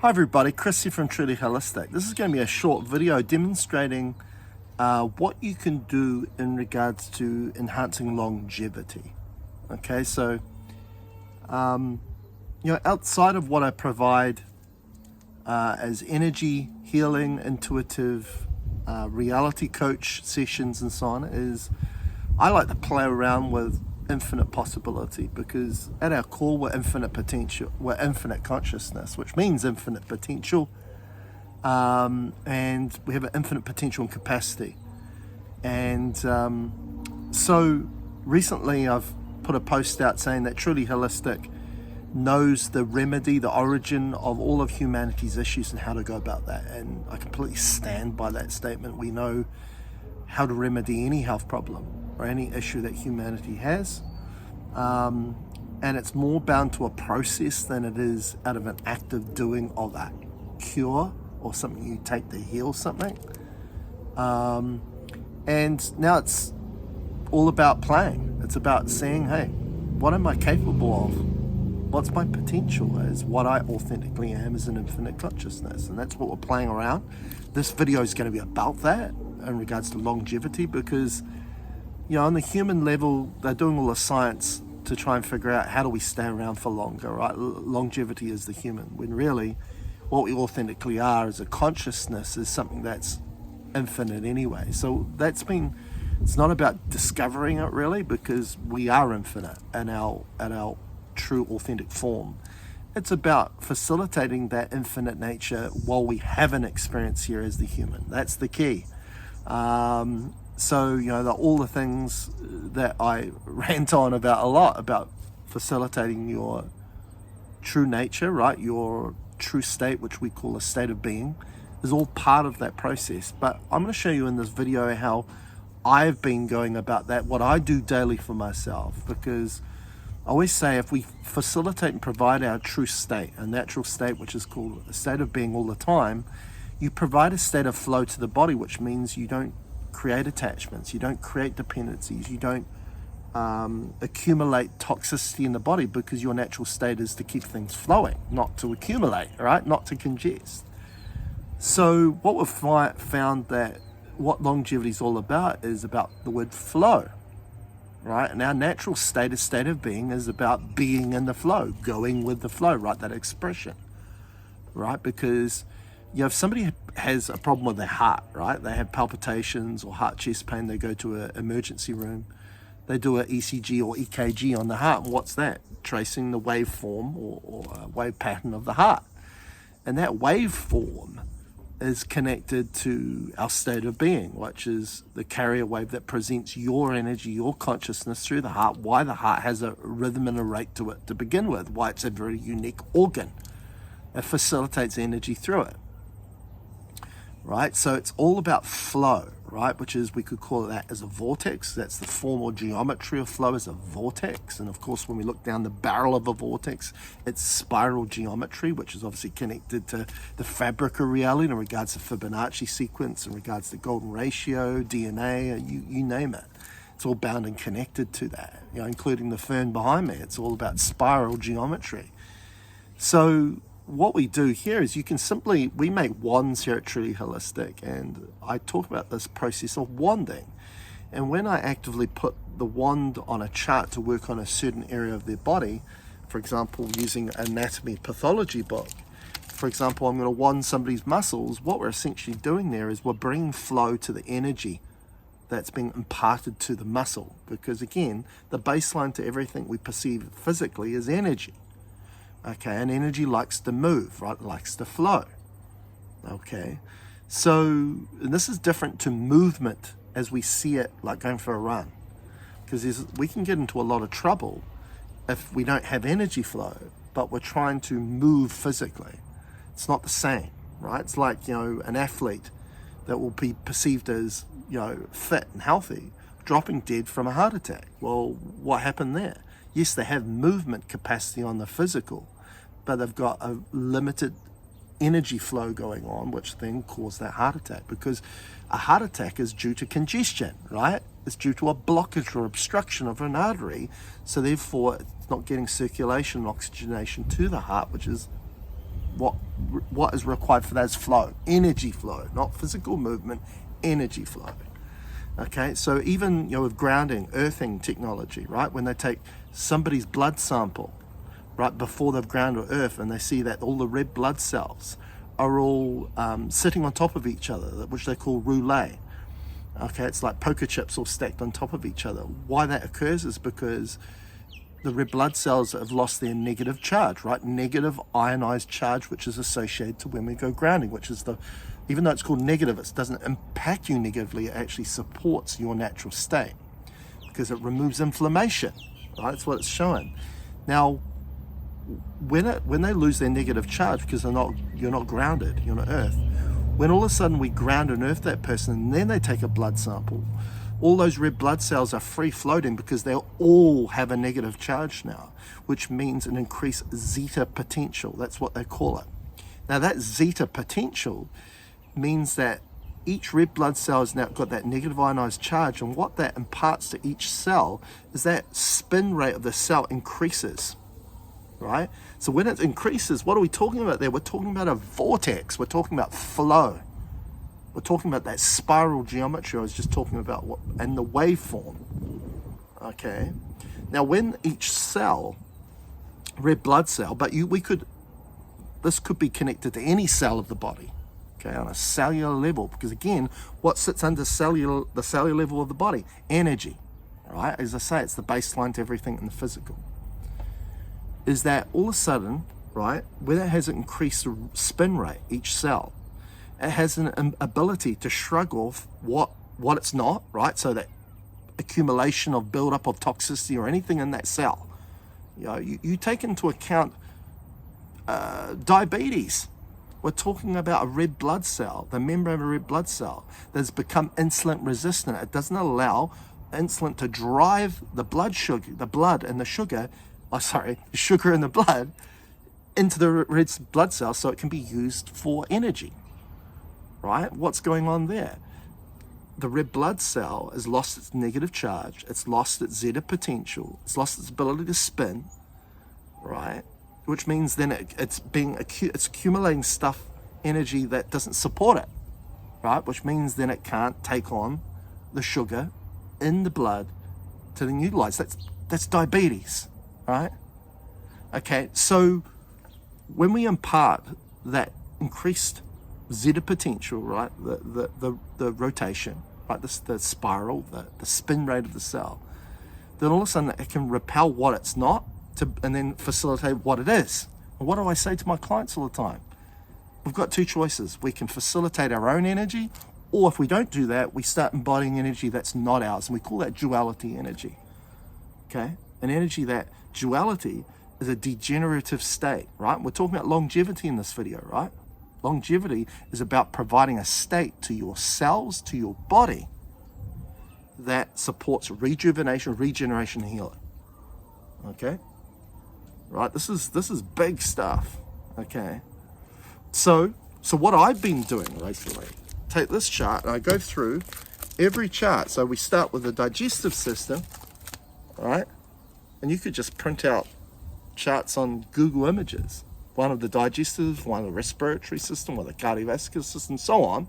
Hi everybody, Chris here from Truly Holistic. This is going to be a short video demonstrating what you can do in regards to enhancing longevity. Okay, so outside of what I provide as energy, healing, intuitive, reality coach sessions and so on, is I like to play around with infinite possibility, because at our core we're infinite potential, we're infinite consciousness, which means infinite potential, and we have an infinite potential and capacity. And so recently I've put a post out saying that Truly Holistic knows the remedy, the origin of all of humanity's issues and how to go about that, and I completely stand by that statement. We know how to remedy any health problem or any issue that humanity has, and it's more bound to a process than it is out of an active doing of a cure or something you take to heal something. And now it's all about playing. It's about saying, hey, what am I capable of? What's my potential as what I authentically am as an infinite consciousness? And that's what we're playing around. This video is going to be about that in regards to longevity, because on the human level, they're doing all the science to try and figure out how do we stay around for longer, right? Longevity is the human, when really what we authentically are as a consciousness is something that's infinite anyway. So it's not about discovering it really, because we are infinite in our true authentic form. It's about facilitating that infinite nature while we have an experience here as the human. That's the key. So all the things that I rant on about a lot, about facilitating your true nature, right, your true state, which we call a state of being, is all part of that process. But I'm going to show you in this video how I've been going about that, what I do daily for myself, because I always say if we facilitate and provide our true state, a natural state, which is called a state of being all the time, you provide a state of flow to the body, which means you don't create attachments, you don't create dependencies, you don't accumulate toxicity in the body, because your natural state is to keep things flowing, not to accumulate, right? Not to congest. So what we've found that what longevity is all about is about the word flow, right? And our natural state, a state of being, is about being in the flow, going with the flow, right? That expression, right? Because if somebody has a problem with their heart, right? They have palpitations or heart chest pain, they go to an emergency room, they do an ECG or EKG on the heart. And what's that? Tracing the waveform or wave pattern of the heart. And that waveform is connected to our state of being, which is the carrier wave that presents your energy, your consciousness through the heart, why the heart has a rhythm and a rate to it to begin with, why it's a very unique organ. It facilitates energy through it. Right, so it's all about flow, right, which is, we could call that as a vortex. That's the formal geometry of flow, as a vortex. And of course, when we look down the barrel of a vortex, it's spiral geometry, which is obviously connected to the fabric of reality in regards to Fibonacci sequence, in regards to golden ratio, DNA, you name it. It's all bound and connected to that, including the fern behind me. It's all about spiral geometry. So what we do here is we make wands here at Truly Holistic, and I talk about this process of wanding. And when I actively put the wand on a chart to work on a certain area of their body, for example, using an anatomy pathology book, for example, I'm going to wand somebody's muscles, what we're essentially doing there is we're bringing flow to the energy that's being imparted to the muscle. Because again, the baseline to everything we perceive physically is energy. Okay, and energy likes to move, right? Likes to flow. Okay, so and this is different to movement as we see it, like going for a run, because we can get into a lot of trouble if we don't have energy flow, but we're trying to move physically. It's not the same, right? It's like, an athlete that will be perceived as, fit and healthy, dropping dead from a heart attack. Well, what happened there? Yes, they have movement capacity on the physical, but they've got a limited energy flow going on, which then caused that heart attack, because a heart attack is due to congestion, right? It's due to a blockage or obstruction of an artery, so therefore it's not getting circulation and oxygenation to the heart, which is what is required for that is flow, energy flow, not physical movement, energy flow. Okay, so even with grounding, earthing technology, right? When they take somebody's blood sample, right, before they've ground or earth, and they see that all the red blood cells are all sitting on top of each other, which they call roulette. Okay, it's like poker chips all stacked on top of each other. Why that occurs is because the red blood cells have lost their negative charge, right? Negative ionized charge, which is associated to when we go grounding, which is even though it's called negative, it doesn't impact you negatively, it actually supports your natural state because it removes inflammation, right? That's what it's showing. Now, when they lose their negative charge because you're not grounded, you're on earth, when all of a sudden we ground and earth that person and then they take a blood sample, all those red blood cells are free floating because they all have a negative charge now, which means an increased zeta potential. That's what they call it. Now that zeta potential means that each red blood cell has now got that negative ionized charge, and what that imparts to each cell is that spin rate of the cell increases, right? So when it increases, what are we talking about there? We're talking about a vortex. We're talking about flow. We're talking about that spiral geometry I was just talking about, and the waveform. Okay. Now, when each cell, red blood cell, but this could be connected to any cell of the body, okay, on a cellular level, because again, what sits under the cellular level of the body? Energy, right? As I say, it's the baseline to everything in the physical. Is that all of a sudden, right, when it has an increased spin rate, each cell, it has an ability to shrug off what it's not, right? So that accumulation of buildup of toxicity or anything in that cell. You take into account diabetes. We're talking about a red blood cell, the membrane of a red blood cell that's become insulin resistant. It doesn't allow insulin to drive the sugar in the blood into the red blood cell so it can be used for energy. Right? What's going on there? The red blood cell has lost its negative charge. It's lost its zeta potential. It's lost its ability to spin, right? Which means then it's accumulating energy that doesn't support it, right? Which means then it can't take on the sugar in the blood to then utilize. That's diabetes, right? Okay, so when we impart that increased zeta potential, right, the rotation, right, the spiral, the spin rate of the cell, then all of a sudden it can repel what it's not and then facilitate what it is. And what do I say to my clients all the time? We've got two choices. We can facilitate our own energy, or if we don't do that, we start embodying energy that's not ours, and we call that duality energy. Okay, an energy that duality is a degenerative state, right? We're talking about longevity in this video, right? Longevity is about providing a state to your cells, to your body, that supports rejuvenation, regeneration, and healing. Okay? Right? This is big stuff. Okay? So what I've been doing recently, take this chart and I go through every chart. So we start with the digestive system, right? And you could just print out charts on Google Images. One of the digestive, one of the respiratory system, one of the cardiovascular system, so on.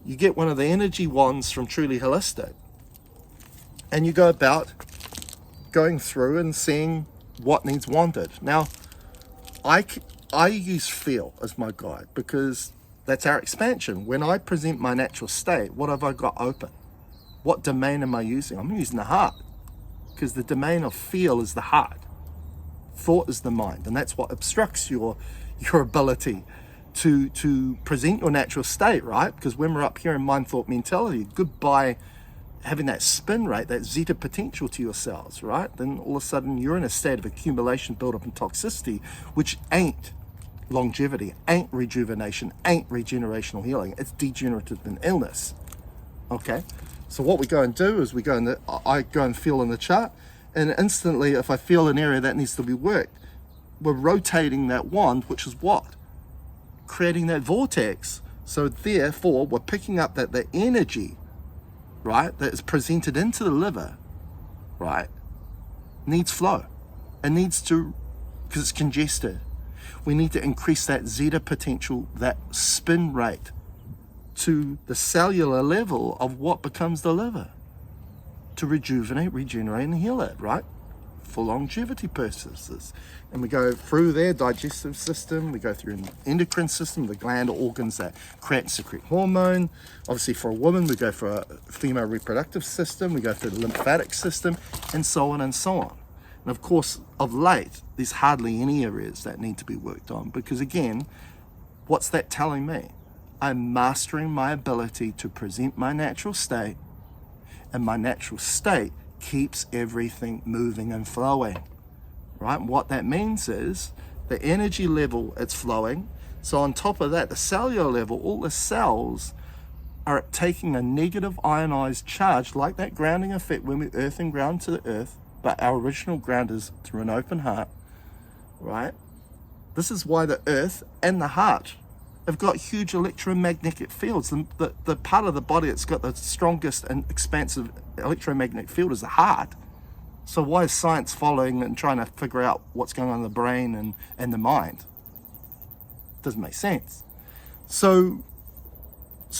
You get one of the energy wands from Truly Holistic, and you go about going through and seeing what needs wanted. Now, I use feel as my guide because that's our expansion. When I present my natural state, what have I got open? What domain am I using? I'm using the heart, because the domain of feel is the heart. Thought is the mind, and that's what obstructs your ability to present your natural state, right? Because when we're up here in mind, thought, mentality, goodbye having that spin rate, that zeta potential to your cells, right? Then all of a sudden you're in a state of accumulation, buildup, and toxicity, which ain't longevity, ain't rejuvenation, ain't regenerational healing. It's degenerative and illness. Okay, so what we go and do is I go and feel in the chart, and instantly, if I feel an area that needs to be worked, we're rotating that wand, which is what? Creating that vortex. So therefore, we're picking up that the energy, right, that is presented into the liver, right, needs flow. It needs to, because it's congested. We need to increase that zeta potential, that spin rate, to the cellular level of what becomes the liver, to rejuvenate, regenerate, and heal it, right? For longevity purposes. And we go through their digestive system, we go through an endocrine system, the gland or organs that create and secrete hormone. Obviously for a woman, we go for a female reproductive system, we go through the lymphatic system, and so on and so on. And of course, of late, there's hardly any areas that need to be worked on, because again, what's that telling me? I'm mastering my ability to present my natural state, and my natural state keeps everything moving and flowing, right? And what that means is the energy level, it's flowing. So on top of that, the cellular level, all the cells are taking a negative ionized charge, like that grounding effect when we earth and ground to the earth, but our original ground is through an open heart, right? This is why the earth and the heart have got huge electromagnetic fields. The part of the body that's got the strongest and expansive electromagnetic field is the heart. So why is science following and trying to figure out what's going on in the brain and the mind? Doesn't make sense. So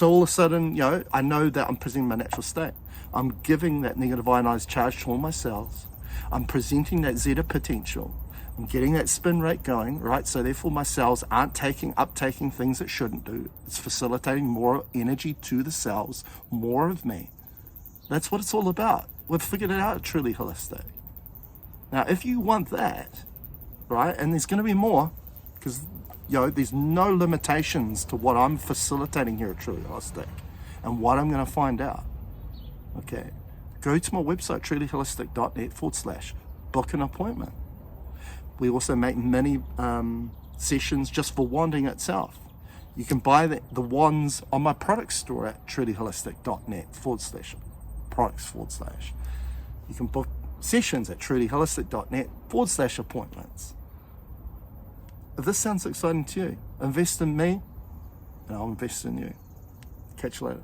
all of a sudden, I know that I'm presenting my natural state. I'm giving that negative ionized charge to all my cells. I'm presenting that zeta potential. I'm getting that spin rate going, right? So therefore my cells aren't uptaking things it shouldn't do. It's facilitating more energy to the cells, more of me. That's what it's all about. We've figured it out, Truly Holistic. Now, if you want that, right, and there's going to be more, because, there's no limitations to what I'm facilitating here at Truly Holistic and what I'm going to find out. Okay, go to my website, trulyholistic.net/book an appointment. We also make many sessions just for wanding itself. You can buy the wands on my product store at trulyholistic.net/products/. You can book sessions at trulyholistic.net/appointments. If this sounds exciting to you, invest in me and I'll invest in you. Catch you later.